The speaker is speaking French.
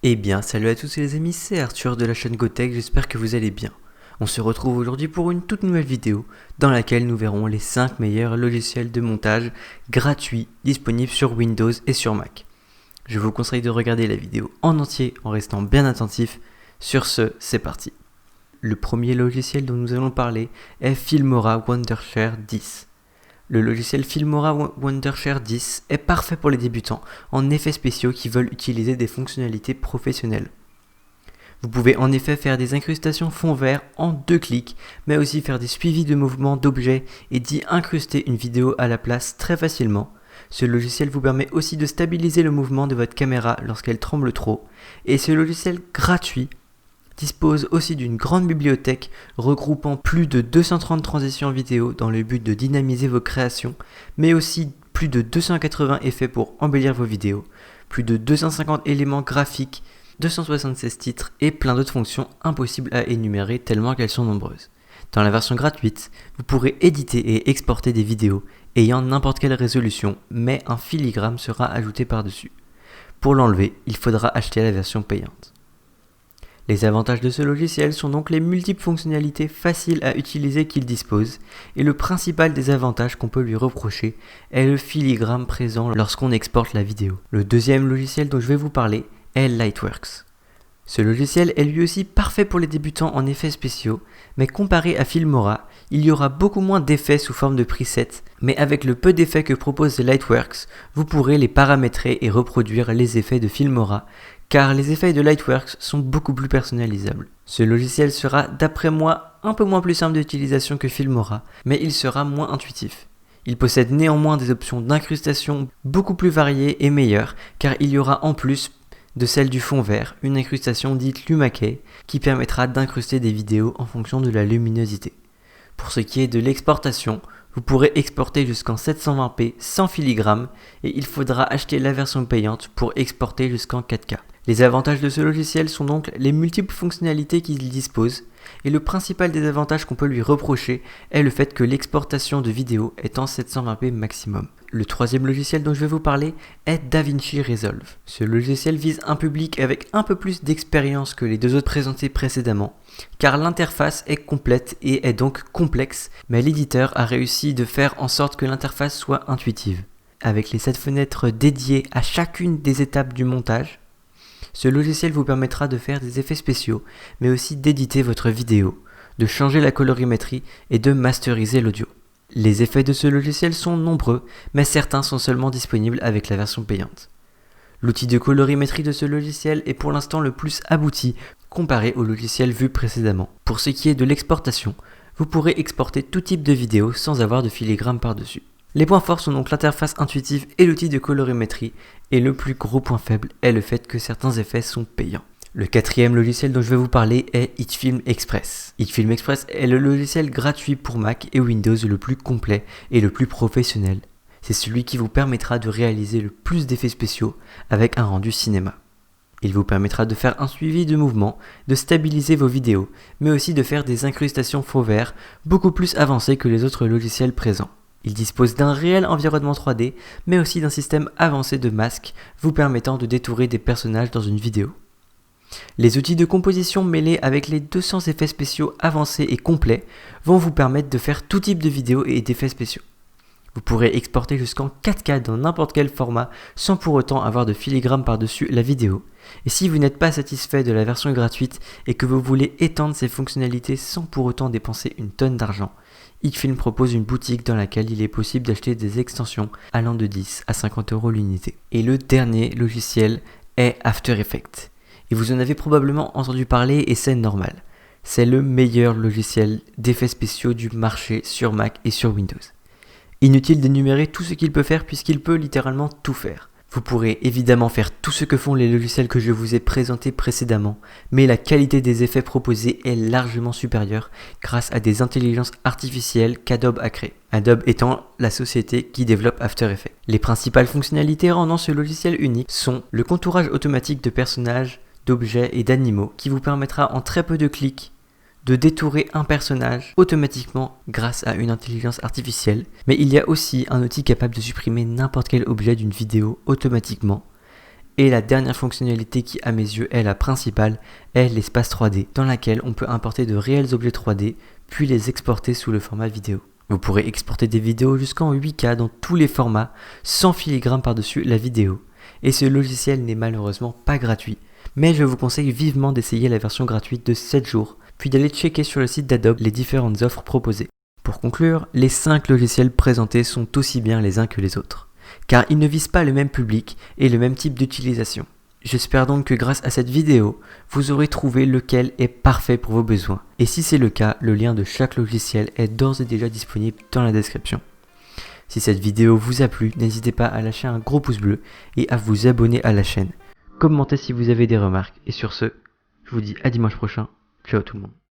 Eh bien, salut à tous les amis, c'est Arthur de la chaîne GoTech, j'espère que vous allez bien. On se retrouve aujourd'hui pour une toute nouvelle vidéo dans laquelle nous verrons les 5 meilleurs logiciels de montage gratuits disponibles sur Windows et sur Mac. Je vous conseille de regarder la vidéo en entier en restant bien attentif. Sur ce, c'est parti. Le premier logiciel dont nous allons parler est Filmora Wondershare 10. Le logiciel Filmora Wondershare 10 est parfait pour les débutants en effets spéciaux qui veulent utiliser des fonctionnalités professionnelles. Vous pouvez en effet faire des incrustations fond vert en 2 clics, mais aussi faire des suivis de mouvements d'objets et d'y incruster une vidéo à la place très facilement. Ce logiciel vous permet aussi de stabiliser le mouvement de votre caméra lorsqu'elle tremble trop, et ce logiciel gratuit dispose aussi d'une grande bibliothèque regroupant plus de 230 transitions vidéo dans le but de dynamiser vos créations, mais aussi plus de 280 effets pour embellir vos vidéos, plus de 250 éléments graphiques, 276 titres et plein d'autres fonctions impossibles à énumérer tellement qu'elles sont nombreuses. Dans la version gratuite, vous pourrez éditer et exporter des vidéos ayant n'importe quelle résolution, mais un filigrane sera ajouté par-dessus. Pour l'enlever, il faudra acheter la version payante. Les avantages de ce logiciel sont donc les multiples fonctionnalités faciles à utiliser qu'il dispose, et le principal des avantages qu'on peut lui reprocher est le filigrane présent lorsqu'on exporte la vidéo. Le deuxième logiciel dont je vais vous parler est Lightworks. Ce logiciel est lui aussi parfait pour les débutants en effets spéciaux, mais comparé à Filmora, il y aura beaucoup moins d'effets sous forme de presets, mais avec le peu d'effets que propose Lightworks, vous pourrez les paramétrer et reproduire les effets de Filmora, car les effets de Lightworks sont beaucoup plus personnalisables. Ce logiciel sera, d'après moi, un peu moins plus simple d'utilisation que Filmora, mais il sera moins intuitif. Il possède néanmoins des options d'incrustation beaucoup plus variées et meilleures, car il y aura en plus de celle du fond vert, une incrustation dite Lumakey, qui permettra d'incruster des vidéos en fonction de la luminosité. Pour ce qui est de l'exportation, vous pourrez exporter jusqu'en 720p sans filigrane, et il faudra acheter la version payante pour exporter jusqu'en 4K. Les avantages de ce logiciel sont donc les multiples fonctionnalités qu'il dispose, et le principal des avantages qu'on peut lui reprocher est le fait que l'exportation de vidéos est en 720p maximum. Le troisième logiciel dont je vais vous parler est DaVinci Resolve. Ce logiciel vise un public avec un peu plus d'expérience que les deux autres présentés précédemment, car l'interface est complète et est donc complexe, mais l'éditeur a réussi de faire en sorte que l'interface soit intuitive. Avec les 7 fenêtres dédiées à chacune des étapes du montage, ce logiciel vous permettra de faire des effets spéciaux, mais aussi d'éditer votre vidéo, de changer la colorimétrie et de masteriser l'audio. Les effets de ce logiciel sont nombreux, mais certains sont seulement disponibles avec la version payante. L'outil de colorimétrie de ce logiciel est pour l'instant le plus abouti comparé au logiciel vu précédemment. Pour ce qui est de l'exportation, vous pourrez exporter tout type de vidéo sans avoir de filigrane par-dessus. Les points forts sont donc l'interface intuitive et l'outil de colorimétrie, et le plus gros point faible est le fait que certains effets sont payants. Le quatrième logiciel dont je vais vous parler est HitFilm Express. HitFilm Express est le logiciel gratuit pour Mac et Windows le plus complet et le plus professionnel. C'est celui qui vous permettra de réaliser le plus d'effets spéciaux avec un rendu cinéma. Il vous permettra de faire un suivi de mouvement, de stabiliser vos vidéos, mais aussi de faire des incrustations fond vert beaucoup plus avancées que les autres logiciels présents. Il dispose d'un réel environnement 3D, mais aussi d'un système avancé de masques vous permettant de détourer des personnages dans une vidéo. Les outils de composition mêlés avec les 200 effets spéciaux avancés et complets vont vous permettre de faire tout type de vidéos et d'effets spéciaux. Vous pourrez exporter jusqu'en 4K dans n'importe quel format sans pour autant avoir de filigrane par-dessus la vidéo. Et si vous n'êtes pas satisfait de la version gratuite et que vous voulez étendre ces fonctionnalités sans pour autant dépenser une tonne d'argent, HitFilm propose une boutique dans laquelle il est possible d'acheter des extensions allant de 10 à 50 € l'unité. Et le dernier logiciel est After Effects. Et vous en avez probablement entendu parler et c'est normal. C'est le meilleur logiciel d'effets spéciaux du marché sur Mac et sur Windows. Inutile d'énumérer tout ce qu'il peut faire puisqu'il peut littéralement tout faire. Vous pourrez évidemment faire tout ce que font les logiciels que je vous ai présentés précédemment, mais la qualité des effets proposés est largement supérieure grâce à des intelligences artificielles qu'Adobe a créées. Adobe étant la société qui développe After Effects. Les principales fonctionnalités rendant ce logiciel unique sont le contourage automatique de personnages, d'objets et d'animaux qui vous permettra en très peu de clics de détourer un personnage automatiquement grâce à une intelligence artificielle, mais il y a aussi un outil capable de supprimer n'importe quel objet d'une vidéo automatiquement, Et la dernière fonctionnalité qui à mes yeux est la principale est l'espace 3D dans laquelle on peut importer de réels objets 3D puis les exporter sous le format vidéo. Vous pourrez exporter des vidéos jusqu'en 8K dans tous les formats sans filigrane par-dessus la vidéo. Et ce logiciel n'est malheureusement pas gratuit, mais je vous conseille vivement d'essayer la version gratuite de 7 jours puis d'aller checker sur le site d'Adobe les différentes offres proposées. Pour conclure, les 5 logiciels présentés sont aussi bien les uns que les autres, car ils ne visent pas le même public et le même type d'utilisation. J'espère donc que grâce à cette vidéo, vous aurez trouvé lequel est parfait pour vos besoins. Et si c'est le cas, le lien de chaque logiciel est d'ores et déjà disponible dans la description. Si cette vidéo vous a plu, n'hésitez pas à lâcher un gros pouce bleu et à vous abonner à la chaîne. Commentez si vous avez des remarques. Et sur ce, je vous dis à dimanche prochain. Ciao tout le monde.